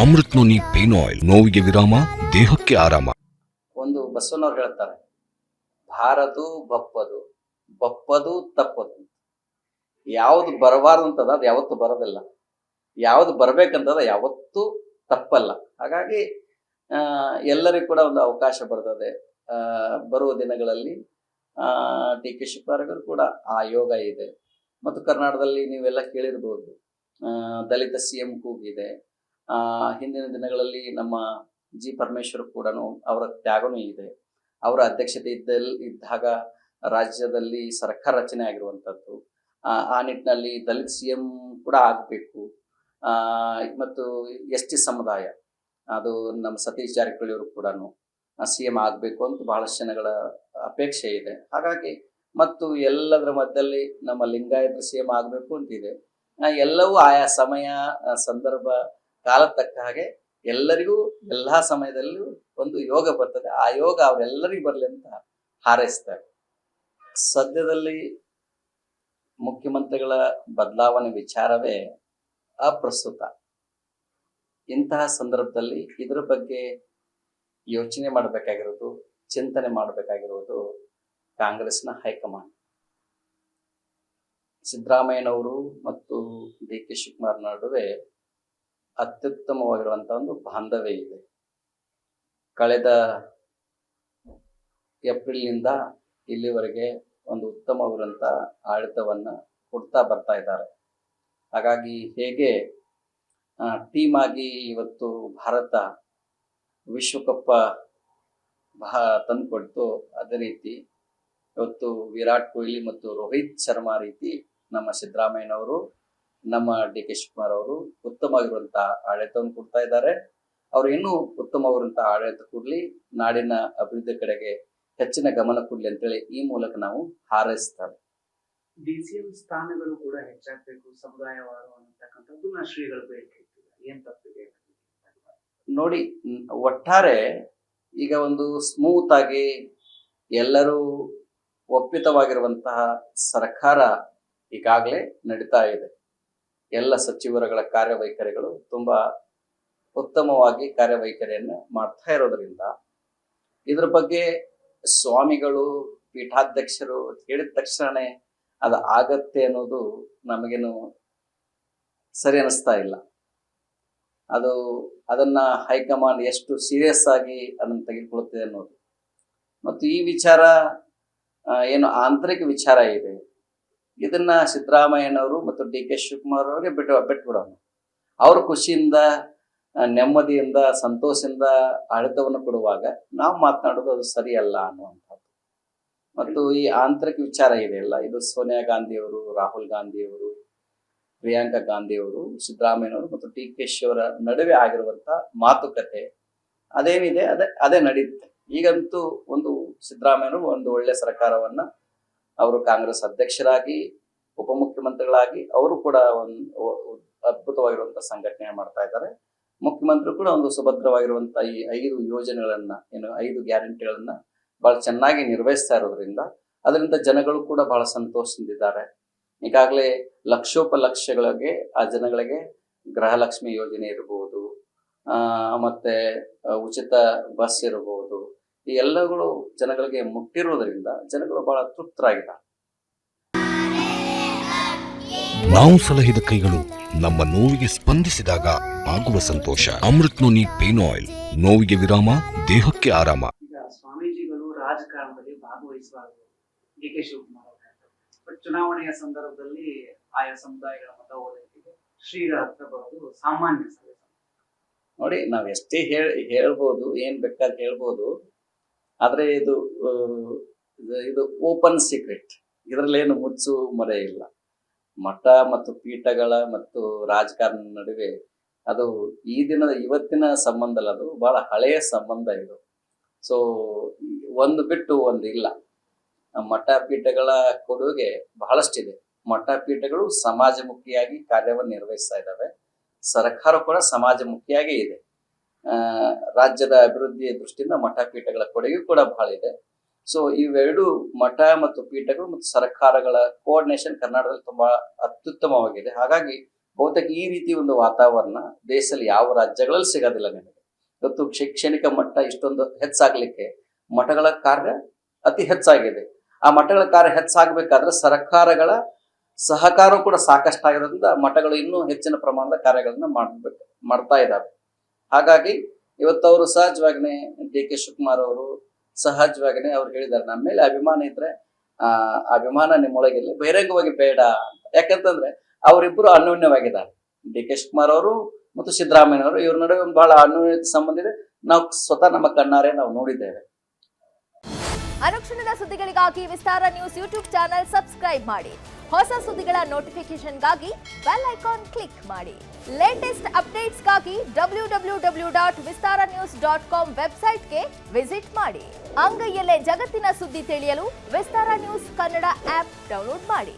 Amrit noni pain oil, ನೋವಿಗೆ ವಿರಾಮ, ದೇಹಕ್ಕೆ ಆರಾಮ. ಒಂದು ಬಸವನವ್ರು ಹೇಳ್ತಾರೆ, ಭಾರದು ಬಪ್ಪದು, ಬಪ್ಪದು ತಪ್ಪದು. ಯಾವ್ದು ಬರಬಾರ್ದಂತದ ಅದು ಯಾವತ್ತು ಬರೋದಿಲ್ಲ, ಯಾವ್ದು ಬರ್ಬೇಕಂತದ ಯಾವತ್ತೂ ತಪ್ಪಲ್ಲ. ಹಾಗಾಗಿ ಎಲ್ಲರಿಗೂ ಕೂಡ ಒಂದು ಅವಕಾಶ ಬರ್ತದೆ. ಬರುವ ದಿನಗಳಲ್ಲಿ ಡಿ ಕೆ ಶಿವಕುಮಾರ್ ಕೂಡ ಆ ಯೋಗ ಇದೆ. ಮತ್ತು ಕರ್ನಾಟಕದಲ್ಲಿ ನೀವೆಲ್ಲ ಕೇಳಿರ್ಬೋದು, ದಲಿತ CM ಕೂಗಿದೆ. ಹಿಂದಿನ ದಿನಗಳಲ್ಲಿ ನಮ್ಮ ಜಿ ಪರಮೇಶ್ವರ್ ಕೂಡ ಅವರ ತ್ಯಾಗನೂ ಇದೆ. ಅವರ ಅಧ್ಯಕ್ಷತೆ ಇದ್ದಾಗ ರಾಜ್ಯದಲ್ಲಿ ಸರ್ಕಾರ ರಚನೆ ಆಗಿರುವಂಥದ್ದು. ಆ ನಿಟ್ಟಿನಲ್ಲಿ ದಲಿತ CM ಕೂಡ ಆಗಬೇಕು. ಮತ್ತು ST ಸಮುದಾಯ, ಅದು ನಮ್ಮ ಸತೀಶ್ ಜಾರಕಿಹೊಳಿ ಅವರು ಕೂಡ CM ಆಗಬೇಕು ಅಂತ ಬಹಳಷ್ಟು ಜನಗಳ ಅಪೇಕ್ಷೆ ಇದೆ. ಹಾಗಾಗಿ ಮತ್ತು ಎಲ್ಲದರ ಮಧ್ಯದಲ್ಲಿ ನಮ್ಮ ಲಿಂಗಾಯತ CM ಆಗಬೇಕು ಅಂತಿದೆ. ಎಲ್ಲವೂ ಆಯಾ ಸಮಯ, ಸಂದರ್ಭ, ಕಾಲ ತಕ್ಕ ಹಾಗೆ ಎಲ್ಲರಿಗೂ ಎಲ್ಲಾ ಸಮಯದಲ್ಲೂ ಒಂದು ಯೋಗ ಬರ್ತದೆ. ಆ ಯೋಗ ಅವರೆಲ್ಲರಿಗೂ ಬರಲಿ ಅಂತ ಹಾರೈಸ್ತಾರೆ. ಸದ್ಯದಲ್ಲಿ ಮುಖ್ಯಮಂತ್ರಿಗಳ ಬದಲಾವಣೆ ವಿಚಾರವೇ ಅಪ್ರಸ್ತುತ. ಇಂತಹ ಸಂದರ್ಭದಲ್ಲಿ ಇದರ ಬಗ್ಗೆ ಯೋಚನೆ ಮಾಡಬೇಕಾಗಿರೋದು, ಚಿಂತನೆ ಮಾಡಬೇಕಾಗಿರುವುದು ಕಾಂಗ್ರೆಸ್ನ ಹೈಕಮಾಂಡ್. ಸಿದ್ದರಾಮಯ್ಯನವರು ಮತ್ತು ಡಿ ಕೆ ಶಿವಕುಮಾರ್ ನಡುವೆ ಅತ್ಯುತ್ತಮವಾಗಿರುವಂತಹ ಒಂದು ಬಾಂಧವ್ಯ ಇದೆ. ಕಳೆದ ಏಪ್ರಿಲ್ನಿಂದ ಇಲ್ಲಿವರೆಗೆ ಒಂದು ಉತ್ತಮವಾಗಿರುವಂತಹ ಆಡಳಿತವನ್ನ ಕೊಡ್ತಾ ಬರ್ತಾ ಇದ್ದಾರೆ. ಹಾಗಾಗಿ ಹೇಗೆ ಟೀಮ್ ಆಗಿ ಇವತ್ತು ಭಾರತ ವಿಶ್ವಕಪ್ ತಂದುಕೊಡ್ತು, ಅದೇ ರೀತಿ ಇವತ್ತು ವಿರಾಟ್ ಕೊಹ್ಲಿ ಮತ್ತು ರೋಹಿತ್ ಶರ್ಮಾ ರೀತಿ ನಮ್ಮ ಸಿದ್ದರಾಮಯ್ಯನವರು, ನಮ್ಮ ಡಿ ಕೆ ಶಿವಕುಮಾರ್ ಅವರು ಉತ್ತಮವಾಗಿರುವಂತಹ ಆಡಳಿತವನ್ನು ಕೊಡ್ತಾ ಇದ್ದಾರೆ. ಅವರು ಇನ್ನೂ ಉತ್ತಮವಾಗಿರುವಂತಹ ಆಡಳಿತ ಕೊಡ್ಲಿ, ನಾಡಿನ ಅಭಿವೃದ್ಧಿ ಕಡೆಗೆ ಹೆಚ್ಚಿನ ಗಮನ ಕೊಡ್ಲಿ ಅಂತೇಳಿ ಈ ಮೂಲಕ ನಾವು ಹಾರೈಸ್ತಾರೆ. DCM ಸ್ಥಾನಗಳು ಕೂಡ ಹೆಚ್ಚಾಗಬೇಕು, ಸಮುದಾಯವಾರು ಅನ್ನತಕ್ಕಂಥದ್ದು ಶ್ರೀಗಳು ಬೇಡಿಕೆ ಏನ್ ತಪ್ಪಿದೆ ನೋಡಿ. ಒಟ್ಟಾರೆ ಈಗ ಒಂದು ಸ್ಮೂತ್ ಆಗಿ ಎಲ್ಲರೂ ಒಪ್ಪಿತವಾಗಿರುವಂತಹ ಸರ್ಕಾರ ಈಗಾಗಲೇ ನಡೀತಾ ಇದೆ. ಎಲ್ಲ ಸಚಿವರುಗಳ ಕಾರ್ಯವೈಖರಿಗಳು ತುಂಬಾ ಉತ್ತಮವಾಗಿ ಕಾರ್ಯವೈಖರಿಯನ್ನು ಮಾಡ್ತಾ ಇರೋದ್ರಿಂದ ಇದ್ರ ಬಗ್ಗೆ ಸ್ವಾಮಿಗಳು, ಪೀಠಾಧ್ಯಕ್ಷರು ಹೇಳಿದ ತಕ್ಷಣನೇ ಅದು ಆಗತ್ತೆ ಅನ್ನೋದು ನಮಗೇನು ಸರಿ ಅನಿಸ್ತಾ ಇಲ್ಲ. ಅದನ್ನ ಹೈಕಮಾಂಡ್ ಎಷ್ಟು ಸೀರಿಯಸ್ ಆಗಿ ಅದನ್ನು ತೆಗೆದುಕೊಳ್ಳುತ್ತೆ ಅನ್ನೋದು. ಮತ್ತು ಈ ವಿಚಾರ ಏನು ಆಂತರಿಕ ವಿಚಾರ ಇದೆ, ಇದನ್ನ ಸಿದ್ದರಾಮಯ್ಯನವರು ಮತ್ತು ಡಿ ಕೆ ಶಿವಕುಮಾರ್ ಅವರಿಗೆ ಬಿಟ್ಬಿಡೋಣ. ಅವ್ರ ಖುಷಿಯಿಂದ, ನೆಮ್ಮದಿಯಿಂದ, ಸಂತೋಷದಿಂದ ಆಡಳಿತವನ್ನು ಕೊಡುವಾಗ ನಾವು ಮಾತನಾಡೋದು ಅದು ಸರಿಯಲ್ಲ ಅನ್ನುವಂಥದ್ದು. ಮತ್ತು ಈ ಆಂತರಿಕ ವಿಚಾರ ಇದೆಯಲ್ಲ, ಇದು ಸೋನಿಯಾ ಗಾಂಧಿಯವರು, ರಾಹುಲ್ ಗಾಂಧಿಯವರು, ಪ್ರಿಯಾಂಕಾ ಗಾಂಧಿಯವರು, ಸಿದ್ದರಾಮಯ್ಯನವರು ಮತ್ತು ಡಿ ಕೆ ಶಿ ಅವರ ನಡುವೆ ಆಗಿರುವಂತಹ ಮಾತುಕತೆ ಅದೇನಿದೆ ಅದೇ ನಡೆಯುತ್ತೆ. ಈಗಂತೂ ಒಂದು ಸಿದ್ದರಾಮಯ್ಯನವರು ಒಂದು ಒಳ್ಳೆ ಸರ್ಕಾರವನ್ನ ಅವರು ಕಾಂಗ್ರೆಸ್ ಅಧ್ಯಕ್ಷರಾಗಿ, ಉಪಮುಖ್ಯಮಂತ್ರಿಗಳಾಗಿ ಅವರು ಕೂಡ ಒಂದು ಅದ್ಭುತವಾಗಿರುವಂತಹ ಸಂಘಟನೆ ಮಾಡ್ತಾ ಇದ್ದಾರೆ. ಮುಖ್ಯಮಂತ್ರಿ ಕೂಡ ಒಂದು ಸುಭದ್ರವಾಗಿರುವಂತಹ ಈ 5 ಯೋಜನೆಗಳನ್ನ, 5 ಗ್ಯಾರಂಟಿಗಳನ್ನ ಬಹಳ ಚೆನ್ನಾಗಿ ನಿರ್ವಹಿಸ್ತಾ ಇರೋದ್ರಿಂದ ಅದರಿಂದ ಜನಗಳು ಕೂಡ ಬಹಳ ಸಂತೋಷದಿಂದಿದ್ದಾರೆ. ಈಗಾಗಲೇ ಲಕ್ಷೋಪಲಕ್ಷಗಳಿಗೆ ಆ ಜನಗಳಿಗೆ ಗೃಹಲಕ್ಷ್ಮಿ ಯೋಜನೆ ಇರಬಹುದು, ಮತ್ತೆ ಉಚಿತ ಬಸ್ ಇರಬಹುದು, ಈ ಎಲ್ಲಗಳು ಜನಗಳಿಗೆ ಮುಟ್ಟಿರುವುದರಿಂದ ಜನಗಳು ಬಹಳ ತೃಪ್ತರಾಗಿದ್ದಾರೆ. ನಾವು ಸಲಹಿದ ಕೈಗಳು ನಮ್ಮ ನೋವಿಗೆ ಸ್ಪಂದಿಸಿದಾಗ ಆಗುವ ಸಂತೋಷ. ಅಮೃತ್ ನೋನಿ ಪೇನ್ ಆಯಿಲ್, ನೋವಿಗೆ ವಿರಾಮ, ದೇಹಕ್ಕೆ ಆರಾಮ. ಈಗ ಸ್ವಾಮೀಜಿಗಳು ರಾಜಕಾರಣದಲ್ಲಿ ಭಾಗವಹಿಸಬಾರದು ಡಿ ಕೆ ಶಿವಕುಮಾರ್ ಅವರು ಹೇಳ್ತಾರೆ. ಬಟ್ ಚುನಾವಣೆಯ ಸಂದರ್ಭದಲ್ಲಿ ಆಯಾ ಸಮುದಾಯಗಳ ಮತ ಓಲೈಕೆಗೆ ಶ್ರೀಗಳ ಹತ್ರ ಬರೋದು ಸಾಮಾನ್ಯ ಸಲಹೆ. ನೋಡಿ, ನಾವ್ ಎಷ್ಟೇ ಹೇಳ್ಬೋದು, ಏನ್ ಬೇಕಾದ್ರೆ ಹೇಳ್ಬೋದು, ಆದ್ರೆ ಇದು ಓಪನ್ ಸೀಕ್ರೆಟ್. ಇದರಲ್ಲೇನು ಮುಚ್ಚು ಮರೆ ಇಲ್ಲ. ಮಠ ಮತ್ತು ಪೀಠಗಳ ಮತ್ತು ರಾಜಕಾರಣ ನಡುವೆ ಅದು ಇವತ್ತಿನ ಸಂಬಂಧ ಅಲ್ಲ, ಅದು ಬಹಳ ಹಳೆಯ ಸಂಬಂಧ ಇದು. ಸೊ ಒಂದು ಬಿಟ್ಟು ಒಂದು ಇಲ್ಲ. ಮಠ ಪೀಠಗಳ ಕೊಡುಗೆ ಬಹಳಷ್ಟಿದೆ. ಮಠ ಪೀಠಗಳು ಸಮಾಜಮುಖಿಯಾಗಿ ಕಾರ್ಯವನ್ನು ನಿರ್ವಹಿಸ್ತಾ ಇದ್ದಾವೆ. ಸರ್ಕಾರ ಕೂಡ ಸಮಾಜಮುಖಿಯಾಗೇ ಇದೆ. ರಾಜ್ಯದ ಅಭಿವೃದ್ಧಿಯ ದೃಷ್ಟಿಯಿಂದ ಮಠ ಪೀಠಗಳ ಕೊಡುಗೆ ಕೂಡ ಬಹಳ ಇದೆ. ಸೊ ಇವೆರಡು ಮಠ ಮತ್ತು ಪೀಠಗಳು ಮತ್ತು ಸರ್ಕಾರಗಳ ಕೋಆರ್ಡಿನೇಷನ್ ಕರ್ನಾಟಕದಲ್ಲಿ ತುಂಬಾ ಅತ್ಯುತ್ತಮವಾಗಿದೆ. ಹಾಗಾಗಿ ಬಹುತೇಕ ಈ ರೀತಿ ಒಂದು ವಾತಾವರಣ ದೇಶದಲ್ಲಿ ಯಾವ ರಾಜ್ಯಗಳಲ್ಲಿ ಸಿಗೋದಿಲ್ಲ ನಿಮಗೆ. ಇವತ್ತು ಶೈಕ್ಷಣಿಕ ಮಟ್ಟ ಇಷ್ಟೊಂದು ಹೆಚ್ಚಾಗ್ಲಿಕ್ಕೆ ಮಠಗಳ ಕಾರ್ಯ ಅತಿ ಹೆಚ್ಚಾಗಿದೆ. ಆ ಮಠಗಳ ಕಾರ್ಯ ಹೆಚ್ಚಾಗಬೇಕಾದ್ರೆ ಸರ್ಕಾರಗಳ ಸಹಕಾರ ಕೂಡ ಸಾಕಷ್ಟು ಆಗಿರೋದ್ರಿಂದ ಮಠಗಳು ಇನ್ನೂ ಹೆಚ್ಚಿನ ಪ್ರಮಾಣದ ಕಾರ್ಯಗಳನ್ನ ಮಾಡ್ತಾ ಇದ್ದಾವೆ. ಹಾಗಾಗಿ ಇವತ್ತು ಅವರು ಸಹಜವಾಗಿನೇ ಡಿ ಕೆ ಶಿವಕುಮಾರ್ ಅವರು ಸಹಜವಾಗಿನೇ ಅವ್ರು ಹೇಳಿದ್ದಾರೆ, ನಮ್ಮ ಮೇಲೆ ಅಭಿಮಾನ ಇದ್ರೆ ಅಭಿಮಾನ ನಿಮ್ಮೊಳಗಿಲ್ಲ, ಬಹಿರಂಗವಾಗಿ ಬೇಡ ಅಂತ. ಯಾಕಂತಂದ್ರೆ ಅವರಿಬ್ಬರು ಅನ್ಯೋನ್ಯವಾಗಿದ್ದಾರೆ. ಡಿ ಕೆ ಶಿವಕುಮಾರ್ ಅವರು ಮತ್ತು ಸಿದ್ದರಾಮಯ್ಯ ಅವರು, ಇವ್ರ ನಡುವೆ ಒಂದು ಬಹಳ ಅನ್ಯೋನ್ಯತೆ ಸಂಬಂಧ ಇದೆ. ನಾವು ಸ್ವತಃ ನಮ್ಮ ಕಣ್ಣಾರೆ ನಾವು ನೋಡಿದ್ದೇವೆ. ಅನುಕ್ಷಣದ ಸುದ್ದಿಗಳಿಗಾಗಿ ವಿಸ್ತಾರ ನ್ಯೂಸ್ ಯೂಟ್ಯೂಬ್ ಚಾನೆಲ್ ಸಬ್ಸ್ಕ್ರೈಬ್ ಮಾಡಿ. ಹೊಸ ಸುದ್ದಿಗಳ ನೋಟಿಫಿಕೇಶನ್ಗಾಗಿ ಬೆಲ್ ಐಕಾನ್ ಕ್ಲಿಕ್ ಮಾಡಿ. ಲೇಟೆಸ್ಟ್ ಅಪ್ಡೇಟ್ಸ್ಗಾಗಿ www.vistaranews.com ವೆಬ್ಸೈಟ್ಗೆ ವಿಸಿಟ್ ಮಾಡಿ. ಅಂಗೈಯಲ್ಲೇ ಜಗತ್ತಿನ ಸುದ್ದಿ ತಿಳಿಯಲು ವಿಸ್ತಾರ ನ್ಯೂಸ್ ಕನ್ನಡ ಆಪ್ ಡೌನ್ಲೋಡ್ ಮಾಡಿ.